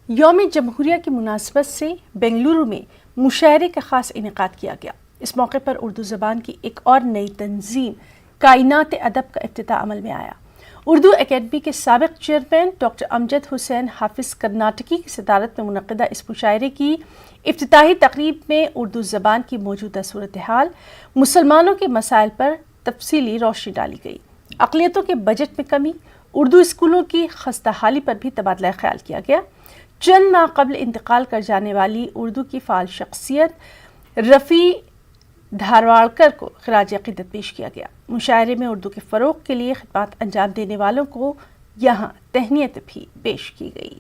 یوم جمہوریہ کی مناسبت سے بنگلورو میں مشاعرے کا خاص انعقاد کیا گیا۔ اس موقع پر اردو زبان کی ایک اور نئی تنظیم کائنات ادب کا افتتاح عمل میں آیا۔ اردو اکیڈمی کے سابق چیئرمین ڈاکٹر امجد حسین حافظ کرناٹکی کی صدارت میں منعقدہ اس مشاعرے کی افتتاحی تقریب میں اردو زبان کی موجودہ صورتحال، مسلمانوں کے مسائل پر تفصیلی روشنی ڈالی گئی۔ اقلیتوں کے بجٹ میں کمی، اردو اسکولوں کی خستہ حالی پر بھی تبادلہ خیال کیا گیا۔ چند ماہ قبل انتقال کر جانے والی اردو کی فعال شخصیت رفیع دھارواڑکر کو خراج عقیدت پیش کیا گیا۔ مشاعرے میں اردو کے فروغ کے لیے خدمات انجام دینے والوں کو یہاں تہنیت بھی پیش کی گئی۔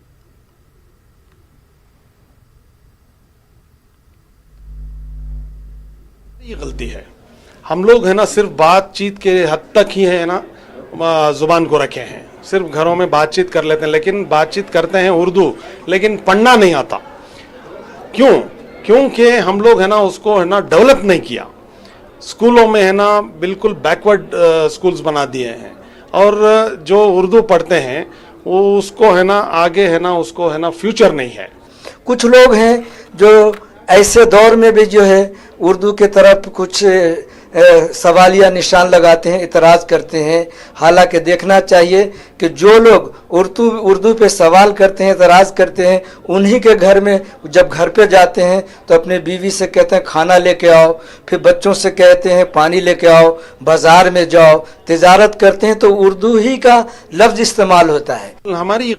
یہ غلطی ہے، ہم لوگ ہے نا صرف بات چیت کے حد تک ہی ہے نا زبان کو رکھے ہیں، صرف گھروں میں بات چیت کر لیتے ہیں، لیکن بات چیت کرتے ہیں اردو، لیکن پڑھنا نہیں آتا۔ کیونکہ ہم لوگ ہے نا اس کو ہے نا ڈیولپ نہیں کیا، اسکولوں میں ہے نا بالکل بیکورڈ اسکولز بنا دیے ہیں، اور جو اردو پڑھتے ہیں وہ اس کو ہے نا آگے ہے نا اس کو ہے نا فیوچر نہیں ہے۔ کچھ لوگ ہیں جو ایسے دور میں بھی جو ہے اردو کی طرف کچھ سوالیہ نشان لگاتے ہیں، اعتراض کرتے ہیں۔ حالانکہ دیکھنا چاہیے کہ جو لوگ اردو پہ سوال کرتے ہیں، اعتراض کرتے ہیں، انہی کے گھر میں جب گھر پہ جاتے ہیں تو اپنی بیوی سے کہتے ہیں کھانا لے کے آؤ، پھر بچوں سے کہتے ہیں پانی لے کے آؤ، بازار میں جاؤ، تجارت کرتے ہیں تو اردو ہی کا لفظ استعمال ہوتا ہے۔ ہماری